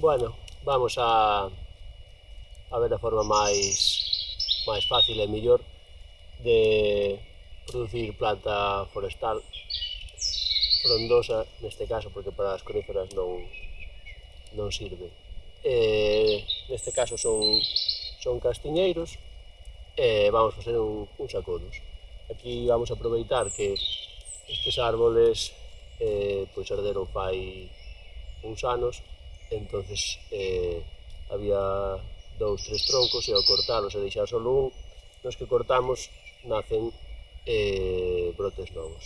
Bueno, vamos a ver a forma máis fácil e mellor de producir planta forestal frondosa, neste caso, porque para as coníferas non sirve. Neste caso son castiñeiros e vamos facer uns acodos. Aquí vamos a aproveitar que estes árboles pois arderon fai uns anos, entonces había 2-3 troncos e ao cortalos e deixar só un, nos que cortamos nacen brotes novos.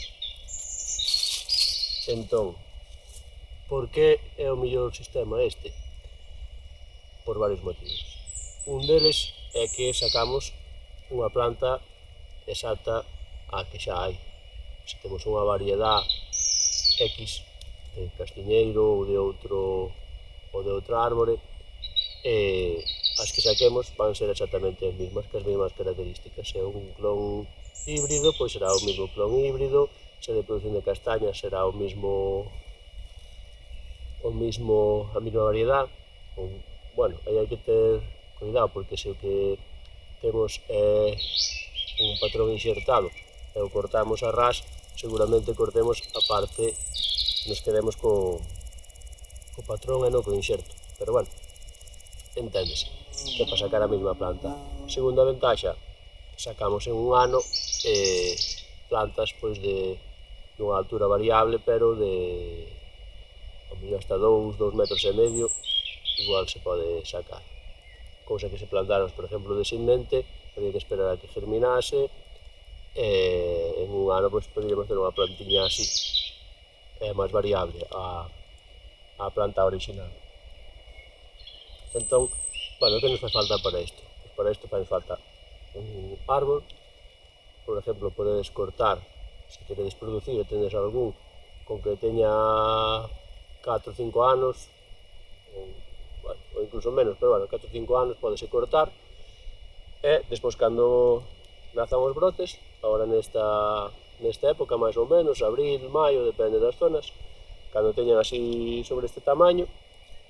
Entón, por que é o mellor sistema este? Por varios motivos. Un deles é que sacamos unha planta exacta a que xa hai. Se temos unha variedade X de castiñeiro ou de outra árbore, as que saquemos van ser exactamente as mesmas características. Se é un clon híbrido, pois será o mesmo clon híbrido, se de producción de castañas será a mesma variedade. Bueno, aí hai que ter cuidado, porque se o que temos é un patrón inxertado e o cortamos a ras, seguramente cortemos a parte, nos quedemos co patrón e non co inxerto, pero bueno, enténdese, que para sacar a mesma planta. Segunda ventaxa, sacamos en un ano plantas pois de unha altura variable, pero de hasta 2 metros e medio igual se pode sacar. Cousa que se plantáramos, por exemplo, de semente, había que esperar a que germinase, en un ano pois poderíamos ter unha plantiña así, máis variable a planta original. Entón, bueno, que nos fai falta para isto? Pues para isto fai falta un árbol. Por exemplo, podedes cortar, se queredes producir e tendes algún con que teña 4 ou 5 anos, ou incluso menos, pero bueno, 4 ou 5 anos podese cortar, e despois cando nazan os brotes, agora nesta época máis ou menos, abril, maio, depende das zonas, cando teñan así sobre este tamaño,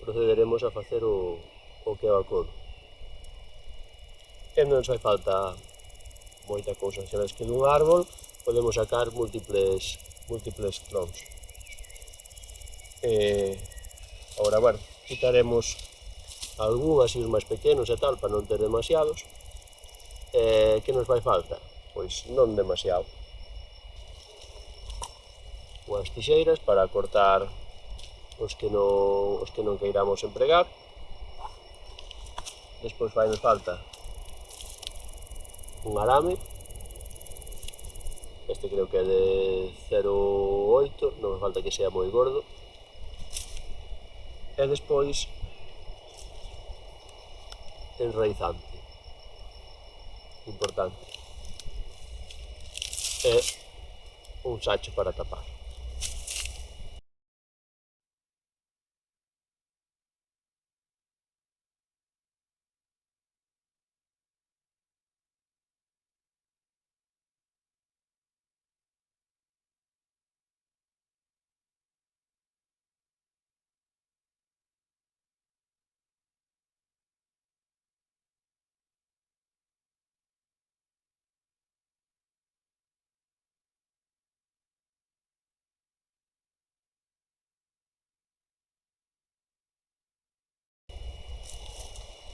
procederemos a facer o que é o acodo. E non nos fai falta moita cousa, xa ves que dun árbol podemos sacar múltiples clons. Agora, bueno, quitaremos algún, así os máis pequenos e tal, para non ter demasiados. Que nos fai falta? Pois non demasiado. Unhas tixeiras para cortar os que non queiramos empregar. Despois fai nos falta un arame, este creo que é de 0,8, non me falta que sea moi gordo. E despois enraizante, importante, e un sacho para tapar.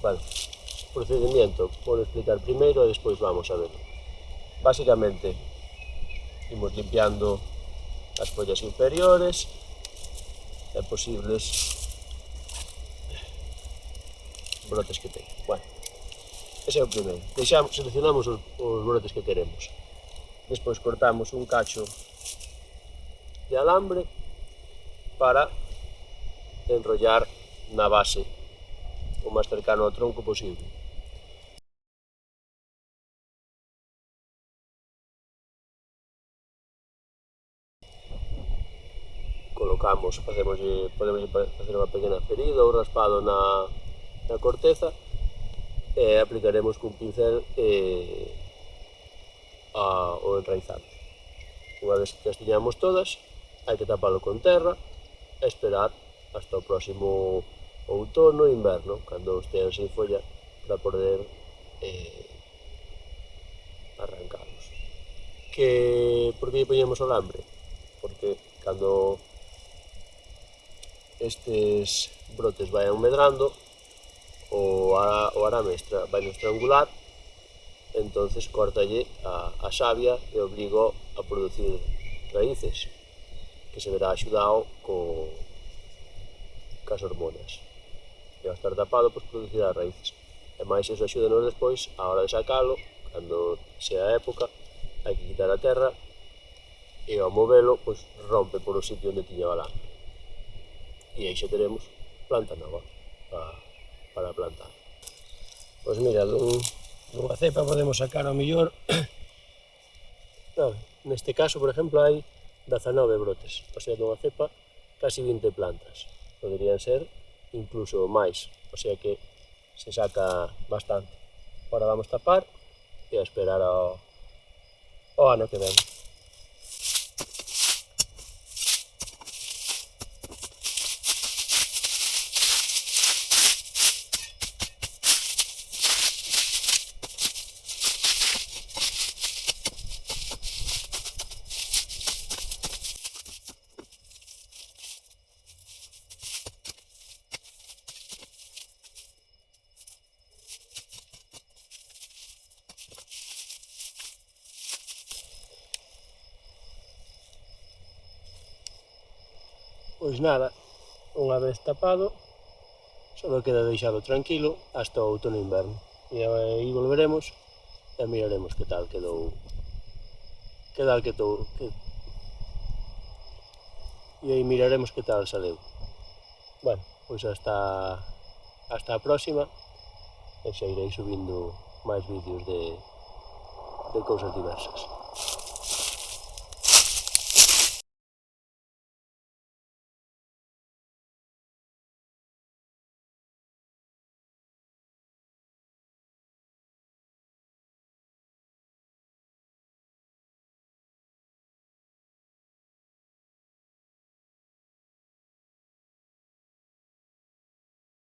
Bueno, procedimiento, por explicar primeiro e despois vamos a ver. Básicamente, imos limpiando as follas inferiores e posibles brotes que ten. Bueno, ese é o primeiro. Seleccionamos os brotes que queremos. Despois cortamos un cacho de alambre para enrollar na base o máis cercano ao tronco posible. Colocamos, podemos facer unha pequena ferida ou raspado na corteza e aplicaremos cun pincel o enraizante. Unha vez que as tiñamos todas, hai que tapalo con terra e esperar hasta o outono e inverno, cando estean sin folla, para poder arrancalos. Por que lle poñemos o alambre? Porque cando estes brotes vayan medrando, o arame vai no estrangular, entonces córtalle a savia e obrigo a producir raíces, que se verá axudado cas hormonas. E ao estar tapado, pois producirá raíces. E máis iso axúdanos despois, a hora de sacalo, cando sea a época, hai que quitar a terra e ao movelo, pois rompe por o sitio onde tiña o alambre. E aí xa teremos planta nova para plantar. Pois mira, dunha cepa podemos sacar ao millor, neste caso, por exemplo, hai 19 brotes, o sea, dunha cepa casi 20 plantas. Poderían ser incluso máis, o sea que se saca bastante. Agora vamos tapar e a esperar ao ano que ven. Pois nada, unha vez tapado, só queda deixalo tranquilo hasta o outono e inverno. E aí volveremos e miraremos que tal quedou. E aí miraremos que tal saleu. Bueno, pois hasta a próxima, e xa irei subindo máis vídeos de cousas diversas.